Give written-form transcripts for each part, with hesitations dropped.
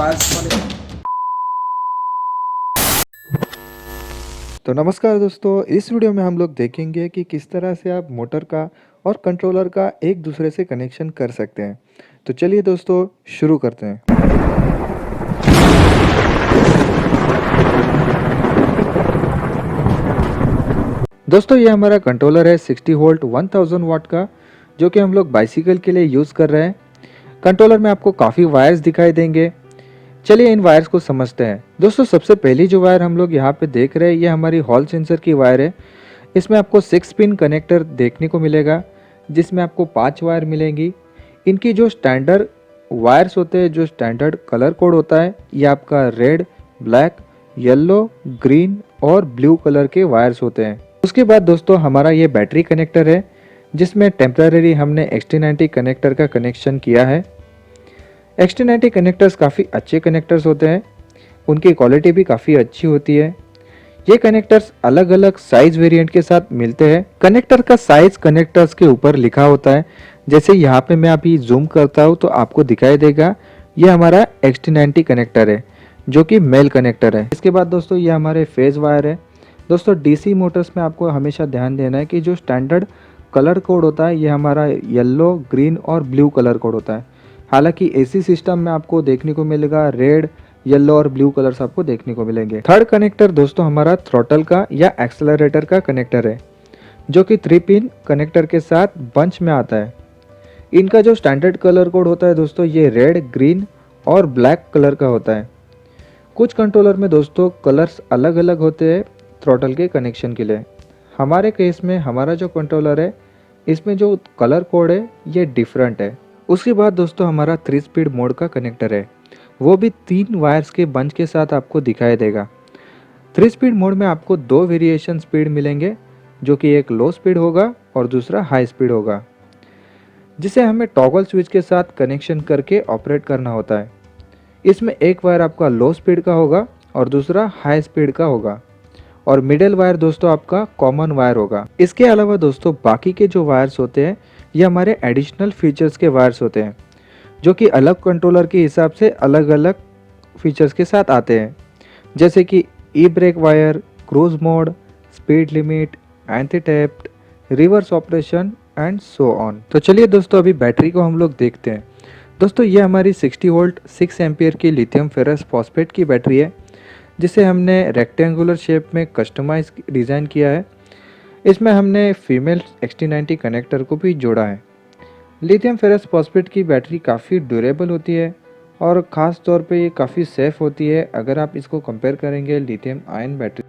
Wires वाले। तो नमस्कार दोस्तों, इस वीडियो में हम लोग देखेंगे कि किस तरह से आप मोटर का और कंट्रोलर का एक दूसरे से कनेक्शन कर सकते हैं। तो चलिए दोस्तों शुरू करते हैं। दोस्तों ये हमारा कंट्रोलर है 60 वोल्ट 1000 वाट का, जो कि हम लोग बाइसिकल के लिए यूज़ कर रहे हैं। कंट्रोलर में आपको काफ़ी वायर्स दिखाई देंगे। चलिए इन वायर्स को समझते हैं। दोस्तों सबसे पहली जो वायर हम लोग यहाँ पे देख रहे हैं, ये हमारी हॉल सेंसर की वायर है। इसमें आपको 6 पिन कनेक्टर देखने को मिलेगा, जिसमें आपको 5 वायर मिलेंगी। इनकी जो स्टैंडर्ड वायर्स होते हैं, जो स्टैंडर्ड कलर कोड होता है, ये आपका रेड, ब्लैक, येलो, ग्रीन और ब्लू कलर के वायर्स होते हैं। उसके बाद दोस्तों हमारा ये बैटरी कनेक्टर है, जिसमें टेम्पररी हमने XT90 कनेक्टर का कनेक्शन किया है। XT90 कनेक्टर्स काफ़ी अच्छे कनेक्टर्स होते हैं, उनकी क्वालिटी भी काफ़ी अच्छी होती है। ये कनेक्टर्स अलग अलग साइज वेरिएंट के साथ मिलते हैं। कनेक्टर का साइज कनेक्टर्स के ऊपर लिखा होता है। जैसे यहाँ पे मैं अभी जूम करता हूँ तो आपको दिखाई देगा, ये हमारा XT90 कनेक्टर है, जो कि मेल कनेक्टर है। इसके बाद दोस्तों ये हमारे फेज वायर है। दोस्तों DC मोटर्स में आपको हमेशा ध्यान देना है कि जो स्टैंडर्ड कलर कोड होता है, ये हमारा येलो, ग्रीन और ब्लू कलर कोड होता है। हालांकि AC सिस्टम में आपको देखने को मिलेगा रेड, येलो और ब्लू कलर्स आपको देखने को मिलेंगे। थर्ड कनेक्टर दोस्तों हमारा थ्रॉटल का या एक्सेलरेटर का कनेक्टर है, जो कि 3 पिन कनेक्टर के साथ बंच में आता है। इनका जो स्टैंडर्ड कलर कोड होता है दोस्तों, ये रेड, ग्रीन और ब्लैक कलर का होता है। कुछ कंट्रोलर में दोस्तों कलर्स अलग अलग होते हैं थ्रॉटल के कनेक्शन के लिए। हमारे केस में हमारा जो कंट्रोलर है, इसमें जो कलर कोड है ये डिफरेंट है। उसके बाद दोस्तों हमारा 3 स्पीड मोड का कनेक्टर है, वो भी 3 वायर्स के बंच के साथ आपको दिखाई देगा। 3 स्पीड मोड में आपको 2 वेरिएशन स्पीड मिलेंगे, जो कि एक लो स्पीड होगा और दूसरा हाई स्पीड होगा, जिसे हमें टॉगल स्विच के साथ कनेक्शन करके ऑपरेट करना होता है। इसमें एक वायर आपका लो स्पीड का होगा और दूसरा हाई स्पीड का होगा, और मिडिल वायर दोस्तों आपका कॉमन वायर होगा। इसके अलावा दोस्तों बाकी के जो वायर्स होते हैं, ये हमारे एडिशनल फीचर्स के वायर्स होते हैं, जो कि अलग कंट्रोलर के हिसाब से अलग अलग फीचर्स के साथ आते हैं। जैसे कि e brake wire, cruise mode, speed limit, anti tapped, reverse operation and so on. तो चलिए दोस्तों अभी बैटरी को हम लोग देखते हैं। दोस्तों ये हमारी 60 वोल्ट 6 एम्पियर की लिथियम फेरस फॉस्फेट की बैटरी है, जिसे हमने रेक्टेंगुलर शेप में कस्टमाइज डिज़ाइन किया है। इसमें हमने फीमेल XT90 कनेक्टर को भी जोड़ा है। लिथियम फेरस फॉस्फेट की बैटरी काफ़ी ड्यूरेबल होती है और ख़ास तौर पे ये काफ़ी सेफ़ होती है अगर आप इसको कंपेयर करेंगे लिथियम आयन बैटरी।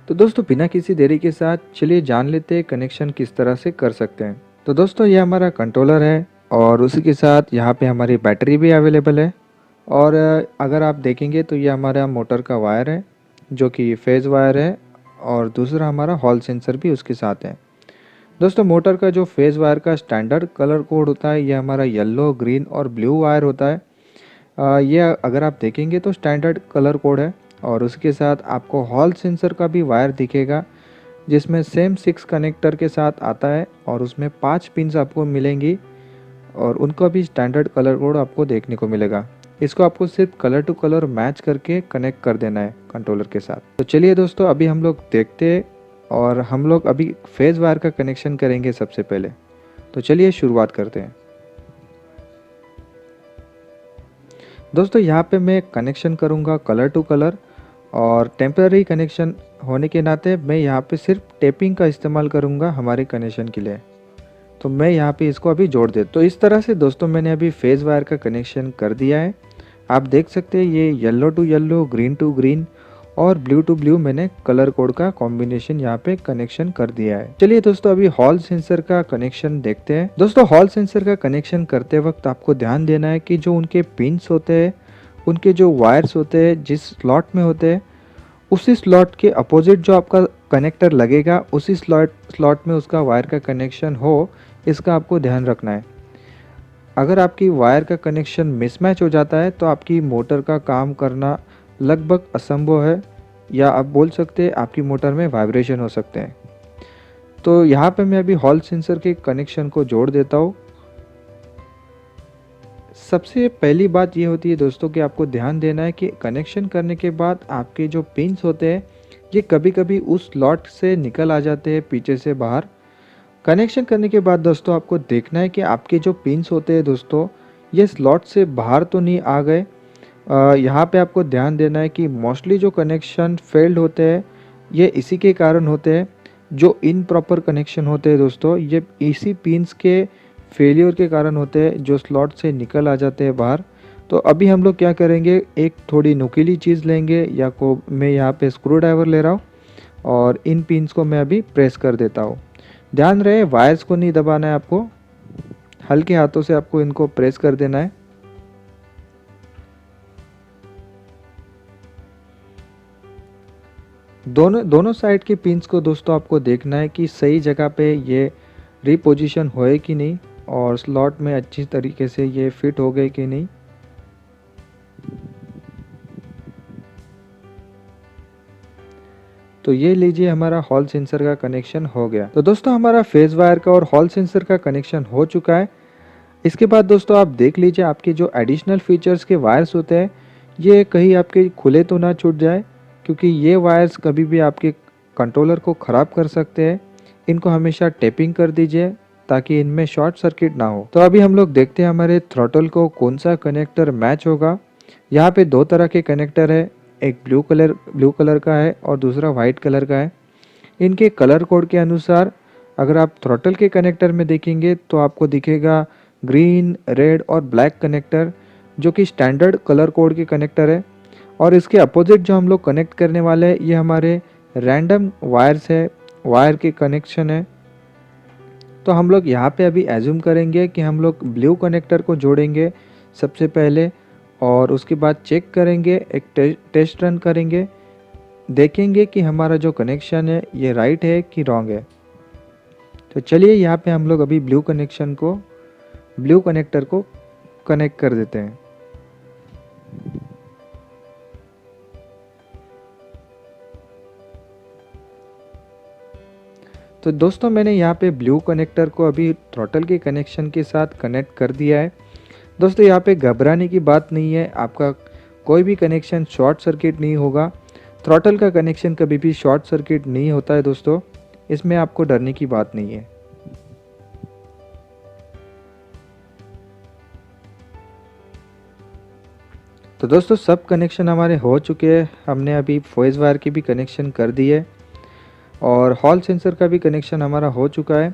तो दोस्तों बिना किसी देरी के साथ चलिए जान लेते हैं कनेक्शन किस तरह से कर सकते हैं। तो दोस्तों ये हमारा कंट्रोलर है और उसी के साथ यहाँ पे हमारी बैटरी भी अवेलेबल है। और अगर आप देखेंगे तो ये हमारा मोटर का वायर है, जो कि फेज़ वायर है, और दूसरा हमारा हॉल सेंसर भी उसके साथ है। दोस्तों मोटर का जो फेज़ वायर का स्टैंडर्ड कलर कोड होता है, ये हमारा येलो, ग्रीन और ब्लू वायर होता है। ये अगर आप देखेंगे तो स्टैंडर्ड कलर कोड है, और उसके साथ आपको हॉल सेंसर का भी वायर दिखेगा, जिसमें सेम 6 कनेक्टर के साथ आता है और उसमें 5 पिन्स आपको मिलेंगी, और उनका भी स्टैंडर्ड कलर कोड आपको देखने को मिलेगा। इसको आपको सिर्फ कलर टू कलर मैच करके कनेक्ट कर देना है कंट्रोलर के साथ। तो चलिए दोस्तों अभी हम लोग देखते हैं, और हम लोग अभी फेज़ वायर का कनेक्शन करेंगे सबसे पहले। तो चलिए शुरुआत करते हैं। दोस्तों यहाँ पे मैं कनेक्शन करूँगा कलर टू कलर, और टेम्पररी कनेक्शन होने के नाते मैं यहाँ पे सिर्फ टेपिंग का इस्तेमाल करूँगा हमारे कनेक्शन के लिए। तो मैं यहाँ पे इसको अभी जोड़ दे। तो इस तरह से दोस्तों मैंने अभी फेज़ वायर का कनेक्शन कर दिया है। आप देख सकते हैं ये yellow to yellow, green to green और ब्लू टू ब्लू मैंने कलर कोड का कॉम्बिनेशन यहाँ पे कनेक्शन कर दिया है। चलिए दोस्तों अभी हॉल सेंसर का कनेक्शन देखते हैं। दोस्तों हॉल सेंसर का कनेक्शन करते वक्त आपको ध्यान देना है कि जो उनके पिन्स होते हैं, उनके जो वायर्स होते हैं जिस स्लॉट में होते हैं, उसी स्लॉट के अपोजिट जो आपका कनेक्टर लगेगा, उसी स्लॉट में उसका वायर का कनेक्शन हो, इसका आपको ध्यान रखना है। अगर आपकी वायर का कनेक्शन मिसमैच हो जाता है तो आपकी मोटर का काम करना लगभग असंभव है, या आप बोल सकते हैं आपकी मोटर में वाइब्रेशन हो सकते हैं। तो यहाँ पे मैं अभी हॉल सेंसर के कनेक्शन को जोड़ देता हूँ। सबसे पहली बात ये होती है दोस्तों कि आपको ध्यान देना है कि कनेक्शन करने के बाद आपके जो पिन्स होते हैं ये कभी-कभी उस स्लॉट से निकल आ जाते हैं पीछे से बाहर। कनेक्शन करने के बाद दोस्तों आपको देखना है कि आपके जो पिन्स होते हैं दोस्तों ये स्लॉट से बाहर तो नहीं आ गए। यहाँ पे आपको ध्यान देना है कि मोस्टली जो कनेक्शन फेल्ड होते हैं ये इसी के कारण होते हैं। जो इनप्रॉपर कनेक्शन होते हैं दोस्तों ये इसी पिन्स के फेलियर के कारण होते हैं जो स्लॉट से निकल आ जाते हैं बाहर। तो अभी हम लोग क्या करेंगे, एक थोड़ी नुकीली चीज़ लेंगे या को मैं यहाँ पे स्क्रू ड्राइवर ले रहा हूँ और इन पिन्स को मैं अभी प्रेस कर देता हूँ। ध्यान रहे वायर्स को नहीं दबाना है आपको, हल्के हाथों से आपको इनको प्रेस कर देना है। दोनों साइड के पिन्स को दोस्तों आपको देखना है कि सही जगह पे ये रिपोजीशन होए कि नहीं और स्लॉट में अच्छी तरीके से ये फिट हो गए कि नहीं। तो ये लीजिए हमारा हॉल सेंसर का कनेक्शन हो गया। तो दोस्तों हमारा फेज वायर का और हॉल सेंसर का कनेक्शन हो चुका है। इसके बाद दोस्तों आप देख लीजिए आपके जो एडिशनल फीचर्स के वायर्स होते हैं ये कहीं आपके खुले तो ना छूट जाए, क्योंकि ये वायर्स कभी भी आपके कंट्रोलर को ख़राब कर सकते हैं। इनको हमेशा टेपिंग कर दीजिए ताकि इनमें शॉर्ट सर्किट ना हो। तो अभी हम लोग देखते हैं हमारे थ्रॉटल को कौन सा कनेक्टर मैच होगा। यहाँ पे दो तरह के कनेक्टर है, एक ब्लू कलर का है और दूसरा वाइट कलर का है। इनके कलर कोड के अनुसार अगर आप थ्रॉटल के कनेक्टर में देखेंगे तो आपको दिखेगा ग्रीन, रेड और ब्लैक कनेक्टर, जो कि स्टैंडर्ड कलर कोड के कनेक्टर है। और इसके अपोजिट जो हम लोग कनेक्ट करने वाले हैं ये हमारे रैंडम वायर्स है, वायर के कनेक्शन है। तो हम लोग यहाँ पे अभी एज्यूम करेंगे कि हम लोग ब्लू कनेक्टर को जोड़ेंगे सबसे पहले और उसके बाद चेक करेंगे, एक टेस्ट रन करेंगे, देखेंगे कि हमारा जो कनेक्शन है ये राइट है कि रॉन्ग है। तो चलिए यहाँ पे हम लोग अभी ब्लू कनेक्टर को कनेक्ट कर देते हैं। तो दोस्तों मैंने यहाँ पे ब्लू कनेक्टर को अभी थ्रॉटल के कनेक्शन के साथ कनेक्ट कर दिया है। दोस्तों यहाँ पे घबराने की बात नहीं है, आपका कोई भी कनेक्शन शॉर्ट सर्किट नहीं होगा। थ्रॉटल का कनेक्शन कभी भी शॉर्ट सर्किट नहीं होता है दोस्तों, इसमें आपको डरने की बात नहीं है। तो दोस्तों सब कनेक्शन हमारे हो चुके हैं। हमने अभी फेज वायर की भी कनेक्शन कर दी है और हॉल सेंसर का भी कनेक्शन हमारा हो चुका है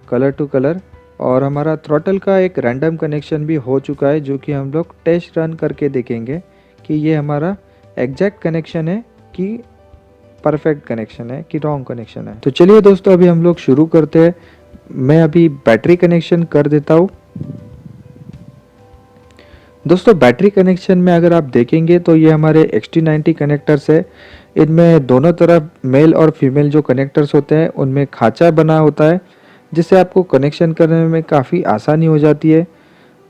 कलर टू कलर, और हमारा थ्रॉटल का एक रैंडम कनेक्शन भी हो चुका है, जो कि हम लोग टेस्ट रन करके देखेंगे कि ये हमारा एग्जैक्ट कनेक्शन है कि परफेक्ट कनेक्शन है कि रॉन्ग कनेक्शन है। तो चलिए दोस्तों अभी हम लोग शुरू करते हैं। मैं अभी बैटरी कनेक्शन कर देता हूँ। दोस्तों बैटरी कनेक्शन में अगर आप देखेंगे तो ये हमारे XT90 कनेक्टर्स है। इनमें दोनों तरफ मेल और फीमेल जो कनेक्टर्स होते हैं उनमें खांचा बना होता है, जिससे आपको कनेक्शन करने में काफ़ी आसानी हो जाती है।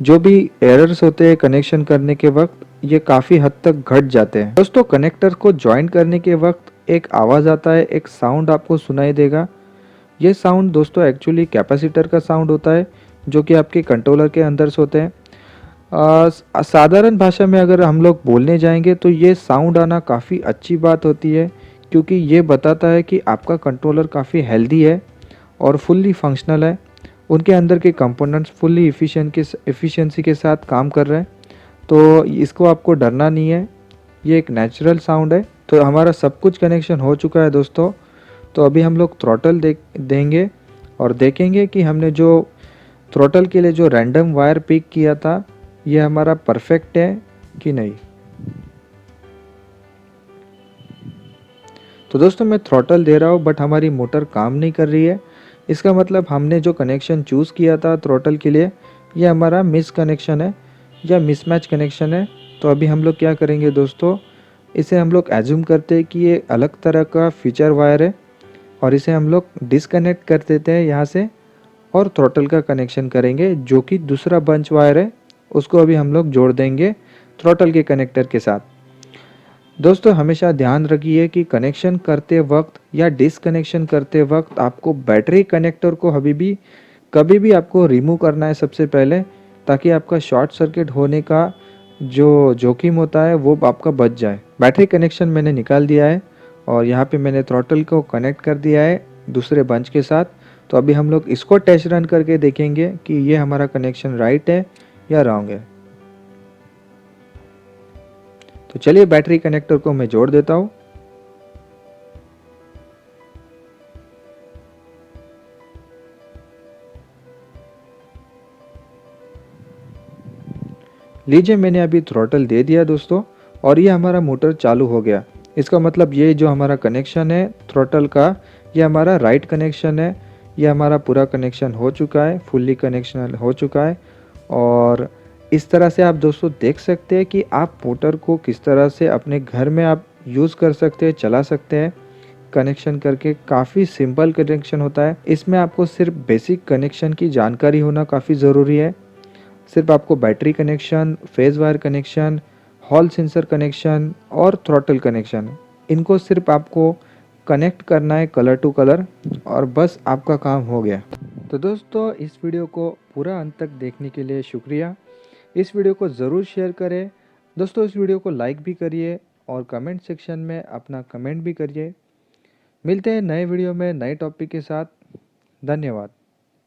जो भी एरर्स होते हैं कनेक्शन करने के वक्त ये काफ़ी हद तक घट जाते हैं। दोस्तों कनेक्टर को ज्वाइन करने के वक्त एक आवाज़ आता है, एक साउंड आपको सुनाई देगा। ये साउंड दोस्तों एक्चुअली कैपेसिटर का साउंड होता है, जो कि आपके कंट्रोलर के अंदर से होते हैं। साधारण भाषा में अगर हम लोग बोलने जाएंगे तो ये साउंड आना काफ़ी अच्छी बात होती है, क्योंकि ये बताता है कि आपका कंट्रोलर काफ़ी हेल्दी है और फुल्ली फंक्शनल है। उनके अंदर के कंपोनेंट्स फुल्ली एफिशिएंसी के साथ काम कर रहे हैं, तो इसको आपको डरना नहीं है। ये एक नेचुरल साउंड है। तो हमारा सब कुछ कनेक्शन हो चुका है दोस्तों। तो अभी हम लोग थ्रॉटल देंगे और देखेंगे कि हमने जो थ्रॉटल के लिए जो रैंडम वायर पिक किया था ये हमारा परफेक्ट है कि नहीं। तो दोस्तों मैं थ्रॉटल दे रहा हूँ बट हमारी मोटर काम नहीं कर रही है। इसका मतलब हमने जो कनेक्शन चूज़ किया था थ्रॉटल के लिए ये हमारा मिस कनेक्शन है या मिसमैच कनेक्शन है। तो अभी हम लोग क्या करेंगे दोस्तों, इसे हम लोग एज्यूम करते हैं कि ये अलग तरह का फीचर वायर है और इसे हम लोग डिसकनेक्ट कर देते हैं यहाँ से और थ्रॉटल का कनेक्शन करेंगे, जो कि दूसरा बंच वायर है उसको अभी हम लोग जोड़ देंगे थ्रॉटल के कनेक्टर के साथ। दोस्तों हमेशा ध्यान रखिए कि कनेक्शन करते वक्त या डिसकनेक्शन करते वक्त आपको बैटरी कनेक्टर को कभी भी आपको रिमूव करना है सबसे पहले, ताकि आपका शॉर्ट सर्किट होने का जो जोखिम होता है वो आपका बच जाए। बैटरी कनेक्शन मैंने निकाल दिया है और यहाँ पे मैंने थ्रॉटल को कनेक्ट कर दिया है दूसरे बंच के साथ। तो अभी हम लोग इसको टेस्ट रन करके देखेंगे कि ये हमारा कनेक्शन राइट है या रॉन्ग है। तो चलिए बैटरी कनेक्टर को मैं जोड़ देता हूँ। लीजिए मैंने अभी थ्रॉटल दे दिया दोस्तों और ये हमारा मोटर चालू हो गया। इसका मतलब ये जो हमारा कनेक्शन है थ्रॉटल का, ये हमारा राइट कनेक्शन है। ये हमारा पूरा कनेक्शन हो चुका है, फुल्ली कनेक्शन हो चुका है। और इस तरह से आप दोस्तों देख सकते हैं कि आप मोटर को किस तरह से अपने घर में आप यूज़ कर सकते हैं, चला सकते हैं कनेक्शन करके। काफ़ी सिंपल कनेक्शन होता है। इसमें आपको सिर्फ बेसिक कनेक्शन की जानकारी होना काफ़ी ज़रूरी है। सिर्फ आपको battery connection, phase wire connection, hall sensor connection और थ्रॉटल कनेक्शन, इनको सिर्फ आपको कनेक्ट करना है कलर टू कलर और बस आपका काम हो गया। तो दोस्तों इस वीडियो को पूरा अंत तक देखने के लिए शुक्रिया। इस वीडियो को ज़रूर शेयर करें दोस्तों, इस वीडियो को लाइक भी करिए और कमेंट सेक्शन में अपना कमेंट भी करिए। मिलते हैं नए वीडियो में नए टॉपिक के साथ। धन्यवाद।